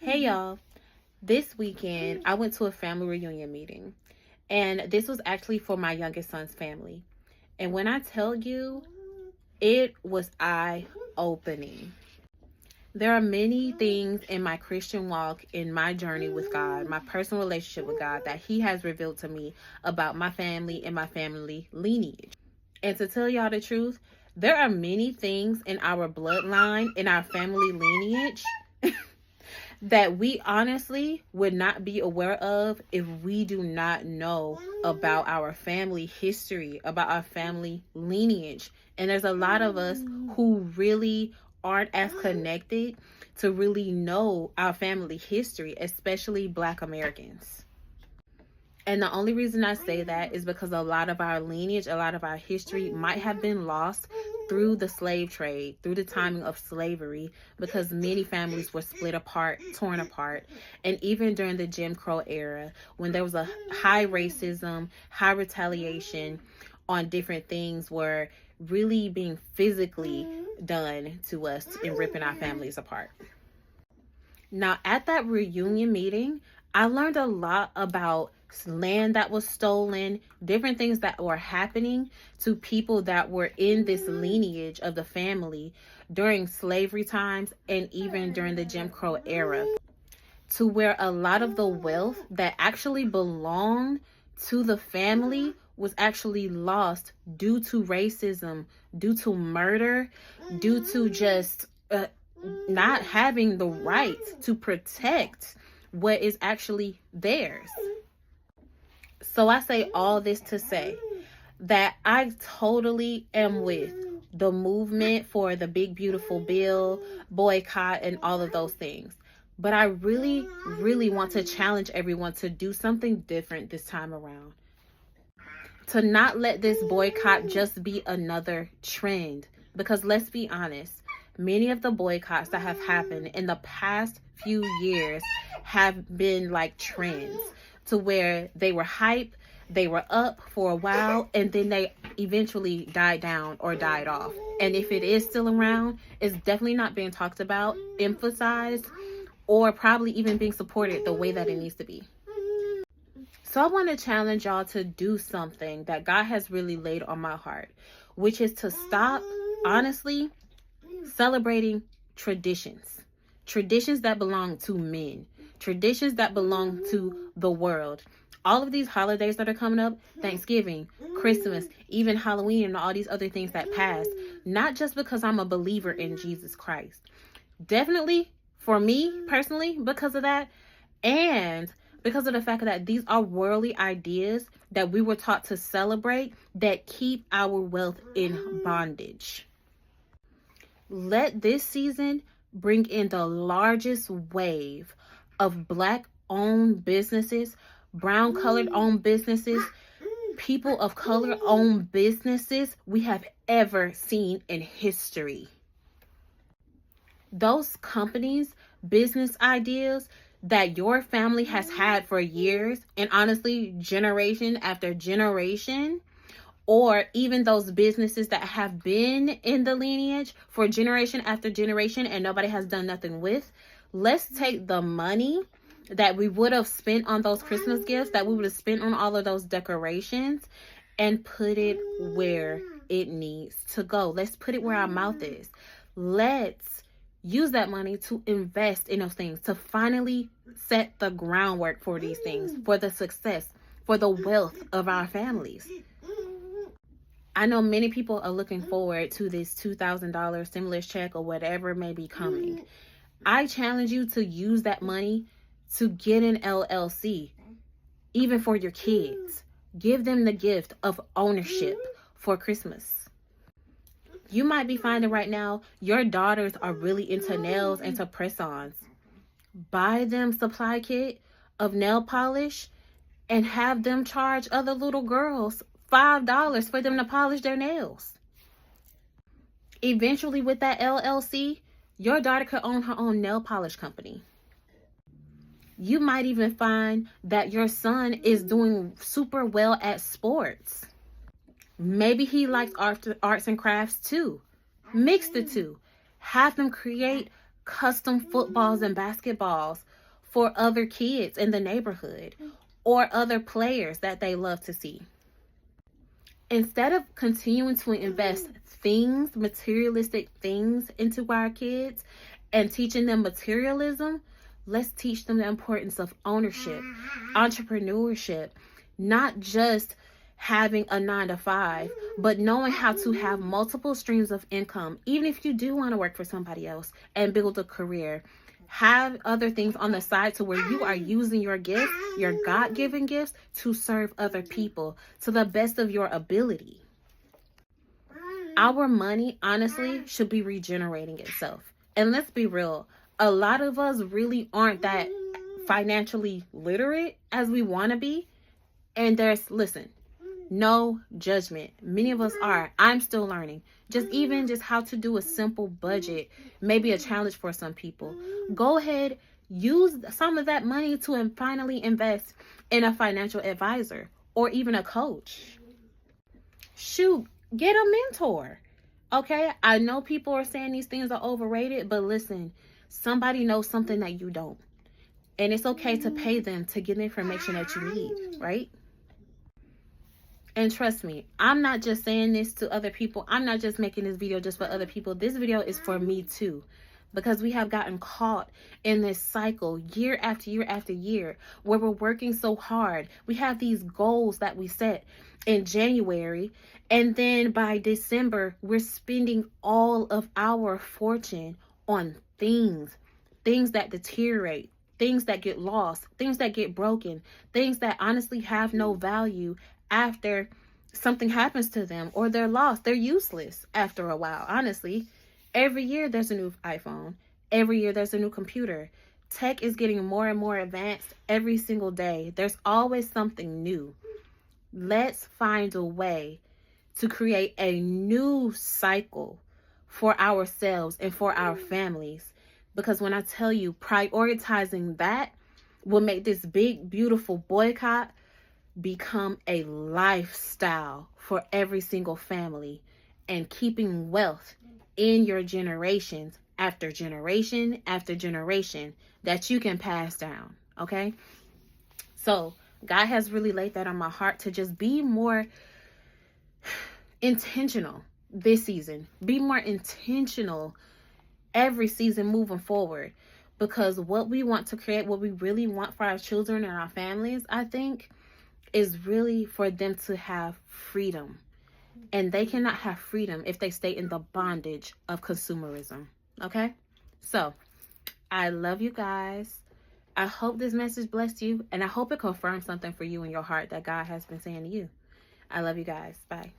Hey y'all, this weekend I went to a family reunion meeting, and this was actually for my youngest son's family. And when I tell you, it was eye-opening. There are many things in my Christian walk, in my journey with God, my personal relationship with God, that He has revealed to me about my family and my family lineage. And to tell y'all the truth, there are many things in our bloodline, in our family lineage, that we honestly would not be aware of if we do not know about our family history, about our family lineage. And there's a lot of us who really aren't as connected to really know our family history, especially Black Americans. And the only reason I say that is because a lot of our lineage, a lot of our history might have been lost through the slave trade, through the timing of slavery, because many families were split apart, torn apart. And even during the Jim Crow era, when there was a high racism, high retaliation on different things were really being physically done to us in ripping our families apart. Now, at that reunion meeting, I learned a lot about land that was stolen, different things that were happening to people that were in this lineage of the family during slavery times and even during the Jim Crow era, to where a lot of the wealth that actually belonged to the family was actually lost due to racism, due to murder, due to just not having the right to protect what is actually theirs. So I say all this to say that I totally am with the movement for the big beautiful bill, boycott, and all of those things. But I really, really want to challenge everyone to do something different this time around. To not let this boycott just be another trend. Because let's be honest, many of the boycotts that have happened in the past few years have been like trends, to where they were hype, they were up for a while, and then they eventually died down or died off. And if it is still around, it's definitely not being talked about, emphasized, or probably even being supported the way that it needs to be. So I want to challenge y'all to do something that God has really laid on my heart, which is to stop, honestly, celebrating traditions that belong to men, traditions that belong to the world. All of these holidays that are coming up, Thanksgiving, Christmas, even Halloween, and all these other things that pass, not just because I'm a believer in Jesus Christ. Definitely, for me personally, because of that, and because of the fact that these are worldly ideas that we were taught to celebrate that keep our wealth in bondage. Let this season bring in the largest wave of Black-owned businesses, brown-colored owned businesses, people of color-owned businesses we have ever seen in history. Those companies, business ideas that your family has had for years, and honestly, generation after generation, or even those businesses that have been in the lineage for generation after generation and nobody has done nothing with, let's take the money that we would have spent on those Christmas gifts, that we would have spent on all of those decorations, and put it where it needs to go. Let's put it where our mouth is. Let's use that money to invest in those things, to finally set the groundwork for these things, for the success, for the wealth of our families. I know many people are looking forward to this $2,000 stimulus check or whatever may be coming. I challenge you to use that money to get an LLC, even for your kids. Give them the gift of ownership for Christmas. You might be finding right now your daughters are really into nails and to press-ons. Buy them supply kit of nail polish and have them charge other little girls $5 for them to polish their nails. Eventually, with that LLC, your daughter could own her own nail polish company. You might even find that your son is doing super well at sports. Maybe he likes arts and crafts too. Mix the two. Have them create custom footballs and basketballs for other kids in the neighborhood or other players that they love to see. Instead of continuing to invest things, materialistic things into our kids and teaching them materialism, let's teach them the importance of ownership, entrepreneurship, not just having a 9 to 5, but knowing how to have multiple streams of income. Even if you do want to work for somebody else and build a career, have other things on the side to where you are using your gifts, your God-given gifts, to serve other people to the best of your ability. Our money, honestly, should be regenerating itself. And let's be real, a lot of us really aren't that financially literate as we want to be. And listen, no judgment. Many of us are. I'm still learning. Just how to do a simple budget, maybe a challenge for some people. Go ahead, use some of that money to finally invest in a financial advisor or even a coach. Shoot, get a mentor. Okay, I know people are saying these things are overrated, but listen, somebody knows something that you don't. And it's okay to pay them to get the information that you need, right? And trust me, I'm not just saying this to other people. I'm not just making this video just for other people. This video is for me too. Because we have gotten caught in this cycle year after year after year where we're working so hard. We have these goals that we set in January. And then by December, we're spending all of our fortune on things that deteriorate, things that get lost, things that get broken, things that honestly have no value after something happens to them, or they're lost. They're useless after a while, honestly. Every year there's a new iPhone. Every year there's a new computer. Tech is getting more and more advanced every single day. There's always something new. Let's find a way to create a new cycle for ourselves and for our families. Because when I tell you, prioritizing that will make this big, beautiful boycott become a lifestyle for every single family, and keeping wealth in your generations after generation after generation that you can pass down. Okay, so God has really laid that on my heart to just be more intentional this season. Be more intentional every season moving forward, because what we want to create, what we really want for our children and our families, I think, is really for them to have freedom. And they cannot have freedom if they stay in the bondage of consumerism. Okay? So, I love you guys. I hope this message blessed you. And I hope it confirms something for you in your heart that God has been saying to you. I love you guys. Bye.